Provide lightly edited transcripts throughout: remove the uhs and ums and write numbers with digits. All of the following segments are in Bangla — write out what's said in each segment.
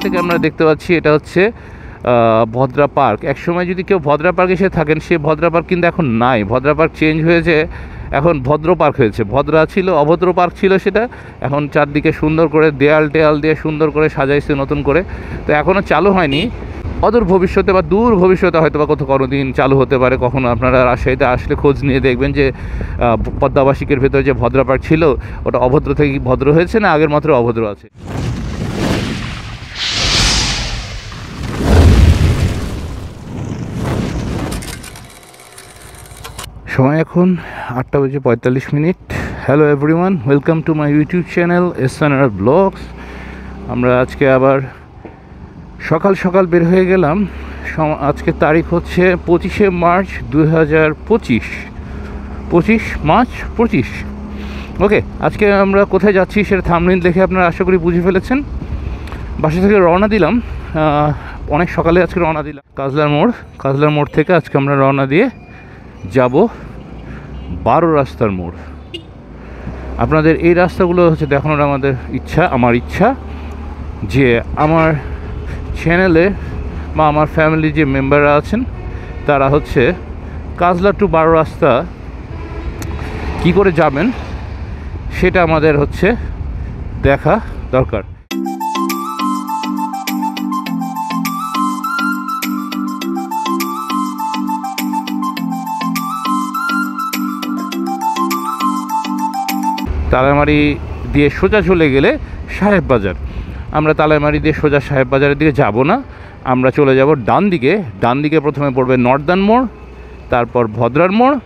থেকে আমরা দেখতে পাচ্ছি এটা হচ্ছে ভদ্রা পার্ক। একসময় যদি কেউ ভদ্রা পার্ক এসে থাকেন, সে ভদ্রা পার্ক কিন্তু এখন নাই। ভদ্রা পার্ক চেঞ্জ হয়েছে, এখন ভদ্র পার্ক হয়েছে। ভদ্রা ছিল, অভদ্র পার্ক ছিল সেটা। এখন চারদিকে সুন্দর করে দেয়াল টেয়াল দিয়ে সুন্দর করে সাজাইছে নতুন করে। তো এখনও চালু হয়নি, অদূর ভবিষ্যতে বা দূর ভবিষ্যতে হয়তো বা কোনো দিন চালু হতে পারে। কখনো আপনারা রাজশাহীতে আসলে খোঁজ নিয়ে দেখবেন যে পদ্মা আবাসিকের ভেতরে যে ভদ্রা পার্ক ছিল ওটা অভদ্র থেকে ভদ্র হয়েছে না আগের মাত্র অভদ্র আছে। সময় এখন 8:45। Hello everyone, welcome to my YouTube channel SNR blogs. আমরা আজকে আবার সকাল সকাল বের হয়ে গেলাম। আজকে তারিখ হচ্ছে 25শে মার্চ 2025। 25 মার্চ 25। ওকে, আজকে আমরা কোথায় যাচ্ছি সেটা থাম্বনেইল দেখে আপনারা আশা করি বুঝে ফেলেছেন। বাসা থেকে রওনা দিলাম, অনেক সকালে আজকে রওনা দিলাম কাজলার মোড় থেকে আজকে আমরা রওনা দিয়ে যাব 12 রাস্তার মোড়। আপনাদের এই রাস্তাগুলো হচ্ছে দেখানোর আমার ইচ্ছা যে আমার চ্যানেলে বা আমার ফ্যামিলি যে মেম্বাররা আছেন তারা হচ্ছে কাজলা টু 12 রাস্তা কি করে যাবেন সেটা আমাদের হচ্ছে দেখা দরকার। তালাইমারি দিয়ে সোজা চলে গেলে সাহেব বাজার। আমরা তালাইমারি দিয়ে সোজা সাহেব বাজারের দিকে যাব না, আমরা চলে যাব ডান দিকে প্রথমে পড়বে নর্দার্ন মোড়, তারপর ভদ্রার মোড়,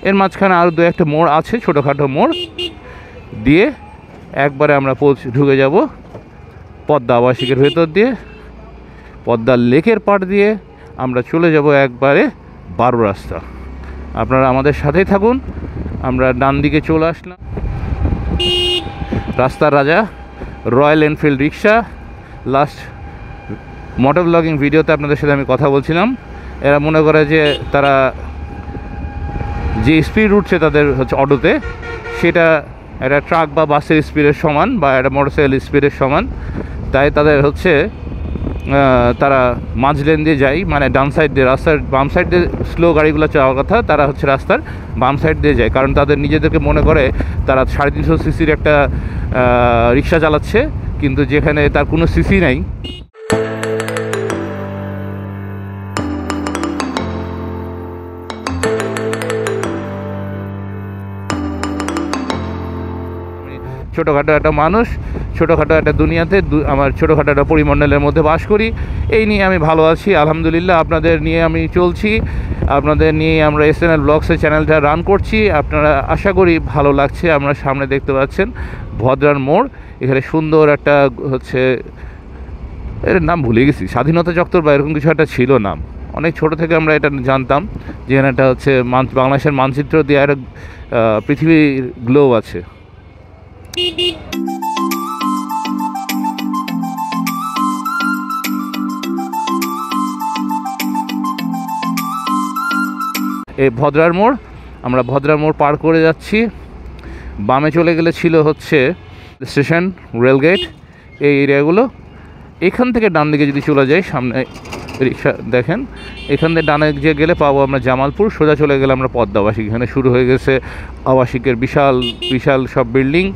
এর মাঝখানে আরও দু একটা মোড় আছে, ছোটোখাটো মোড় দিয়ে একবারে আমরা ঢুকে যাব পদ্মা আবাসিকের ভেতর দিয়ে, পদ্মা লেকের পাড় দিয়ে আমরা চলে যাব একবারে 12 রাস্তা। আপনারা আমাদের সাথেই থাকুন। আমরা ডান দিকে চলে আসলাম, রাস্তার রাজা রয়্যাল এনফিল্ড রিক্সা। লাস্ট মোটর ব্লগিং ভিডিওতে আপনাদের সাথে আমি কথা বলছিলাম, এরা মনে করে যে তারা যে স্পিড উঠছে তাদের হচ্ছে অটোতে, সেটা একটা ট্রাক বা বাসের স্পিডের সমান বা একটা মোটরসাইকেল স্পিডের সমান। তাই তাদের হচ্ছে তারা মাঝ লেন দিয়ে যায়, মানে ডান সাইড দিয়ে, রাস্তার বাম সাইড দিয়ে স্লো গাড়িগুলো যাওয়ার কথা, তারা হচ্ছে রাস্তার বাম সাইড দিয়ে যায়। কারণ তাদের নিজেদেরকে মনে করে তারা 350 সিসির একটা রিক্সা চালাচ্ছে, কিন্তু যেখানে তার কোনো সিসি নাই। ছোটোখাটো একটা মানুষ, ছোটোখাটো একটা দুনিয়াতে, আমার ছোটোখাটো একটা পরিমণ্ডলের মধ্যে বাস করি। এই নিয়ে আমি ভালো আছি আলহামদুলিল্লাহ। আপনাদের নিয়ে আমি চলছি, আপনাদের নিয়ে আমরা এসএনএল ব্লগসের চ্যানেলটা রান করছি। আপনারা আশা করি ভালো লাগছে। আমরা সামনে দেখতে পাচ্ছেন ভদ্রার মোড়, এখানে সুন্দর একটা হচ্ছে, এর নাম ভুলে গেছি, স্বাধীনতা চত্বর বা এরকম কিছু একটা ছিল নাম। অনেক ছোট থেকে আমরা এটা জানতাম যে এটা হচ্ছে বাংলাদেশের মানচিত্র দিয়ে একটা পৃথিবীর গ্লোব আছে। এই ভদ্রার মোড়, আমরা ভদ্রার মোড় পার করে যাচ্ছি। বামে চলে গেলে ছিল হচ্ছে স্টেশন, রেলগেট, এই এরিয়াগুলো। এখান থেকে ডান দিকে যদি চলে যাই, সামনে রিক্সা দেখেন, এখান থেকে ডানে যে গেলে পাবো আমরা জামালপুর। সোজা চলে গেলে আমরা পদ্মা আবাসিক। এখানে শুরু হয়ে গেছে আবাসিকের বিশাল বিশাল সব বিল্ডিং,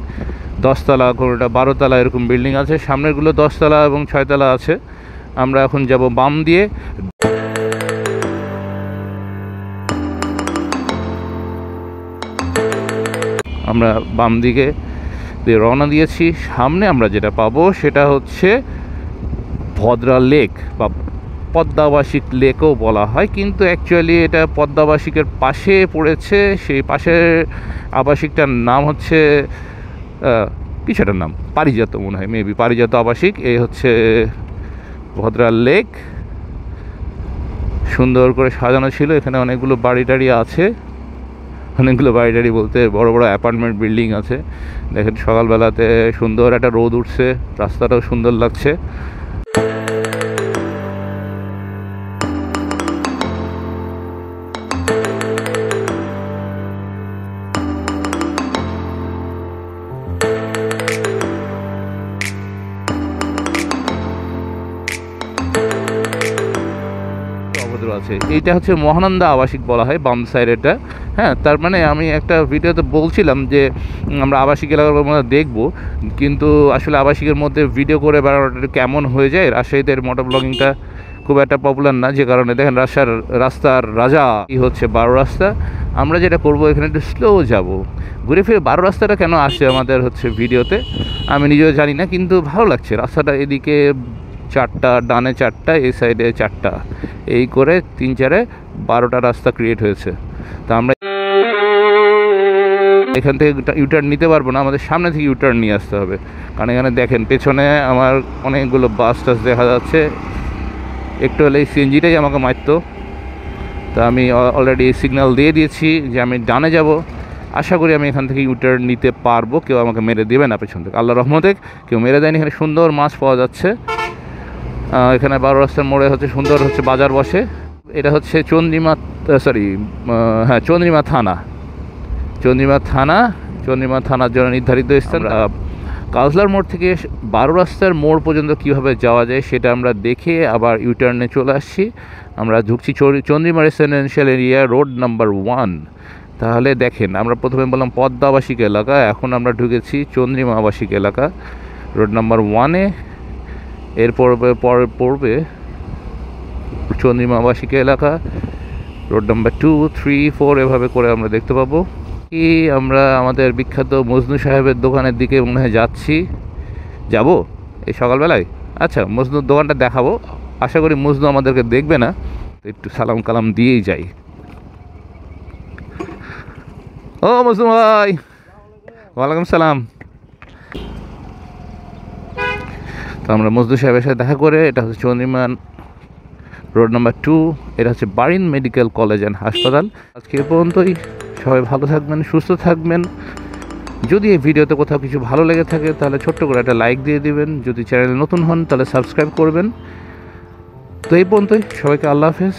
10 তলা, কোনোটা 12 তলা এরকম বিল্ডিং আছে। সামনেরগুলো 10 তলা এবং 6 তলা আছে। আমরা এখন যাব বাম দিয়ে। আমরা বাম দিকে দিয়ে রওনা দিয়েছি। সামনে আমরা যেটা পাবো সেটা হচ্ছে ভদ্রা লেক বা পদ্মা আবাসিক লেকও বলা হয়, কিন্তু অ্যাকচুয়ালি এটা পদ্মা আবাসিকের পাশে পড়েছে। সেই পাশের আবাসিকটার নাম হচ্ছে কিছুটার নাম পারিজাত মনে হয়, মেবি পারিজাত আবাসিক। এই হচ্ছে ভদ্রা লেক, সুন্দর করে সাজানো ছিল। এখানে অনেকগুলো বাড়ি টাড়ি আছে, অনেকগুলো বাড়ি টাড়ি বলতে বড় বড় অ্যাপার্টমেন্ট বিল্ডিং আছে। দেখেন সকালবেলাতে সুন্দর একটা রোদ উঠছে, রাস্তাটাও সুন্দর লাগছে। আছে। এইটা হচ্ছে মহানন্দা আবাসিক বলা হয় বাম সাইড এটা। হ্যাঁ, তার মানে আমি একটা ভিডিওতে বলছিলাম যে আমরা আবাসিক এলাকার মধ্যে দেখব, কিন্তু আসলে আবাসিকের মধ্যে ভিডিও করে বেড়ানোটা কেমন হয়ে যায়। রাজশাহীদের মোটর ব্লগিংটা খুব একটা পপুলার না, যে কারণে দেখেন রাস্তার রাজা এই হচ্ছে 12 রাস্তা। আমরা যেটা করব এখানে একটু স্লো যাব, ঘুরে ফিরে 12 রাস্তাটা কেন আসছে আমাদের হচ্ছে ভিডিওতে আমি নিজেও জানি না, কিন্তু ভালো লাগছে রাস্তাটা। এদিকে 4টা, ডানে 4টা, এই সাইডে 4টা, এই করে 3-4-এ 12টা রাস্তা ক্রিয়েট হয়েছে। তা আমরা এখান থেকে ইউটার্ন নিতে পারবো না, আমাদের সামনে থেকে ইউটার্ন নিয়ে আসতে হবে। কারণ এখানে দেখেন পেছনে আমার অনেকগুলো বাস টাস দেখা যাচ্ছে, একটু হলে এই সিএনজিটাই আমাকে মারতো। তা আমি অলরেডি সিগন্যাল দিয়ে দিয়েছি যে আমি ডানে যাব। আশা করি আমি এখান থেকে ইউটার্ন নিতে পারবো, কেউ আমাকে মেরে দেবে না পেছন থেকে, আল্লাহর রহমতে কেউ মেরে দেয়নি। এখানে সুন্দর মাছ পাওয়া যাচ্ছে। এখানে 12 রাস্তার মোড়ে হচ্ছে সুন্দর হচ্ছে বাজার বসে। এটা হচ্ছে চন্দ্রিমা থানা। চন্দ্রিমা থানার জন্য নির্ধারিত স্থান। কাউজলার মোড় থেকে 12 রাস্তার মোড় পর্যন্ত কীভাবে যাওয়া যায় সেটা আমরা দেখে আবার ইউটার্নে চলে আসছি। আমরা ঢুকছি Chandrima residential area, road number 1। তাহলে দেখেন, আমরা প্রথমে বললাম পদ্মা আবাসিক এলাকা, এখন আমরা ঢুকেছি চন্দ্রিমা আবাসিক এলাকা, রোড নাম্বার 1-এ। এরপর পড়বে চন্দ্রিমা আবাসিক এলাকা, রোড নাম্বার 2, 3, 4 এভাবে করে আমরা দেখতে পাবো। কি আমরা আমাদের বিখ্যাত মজনু সাহেবের দোকানের দিকে মনে হয় যাব এই সকালবেলায়। আচ্ছা, মজনুর দোকানটা দেখাবো, আশা করি মজনু আমাদেরকে দেখবে না, একটু সালাম কালাম দিয়েই যাই। ও মজনু ভাই, ওয়ালাইকুম সালাম। তো আমরা মজনু সাহেবের সাথে দেখা করে, এটা হচ্ছে চন্দ্রিমা রোড নাম্বার 2, এটা হচ্ছে বারিন মেডিকেল কলেজ অ্যান্ড হাসপাতাল। আজকে এ পর্যন্তই, সবাই ভালো থাকবেন, সুস্থ থাকবেন। যদি এই ভিডিওতে কোথাও কিছু ভালো লেগে থাকে তাহলে ছোট্ট করে একটা লাইক দিয়ে দিবেন। যদি চ্যানেলে নতুন হন তাহলে সাবস্ক্রাইব করবেন। তো এই পর্যন্তই, সবাইকে আল্লাহ হাফেজ।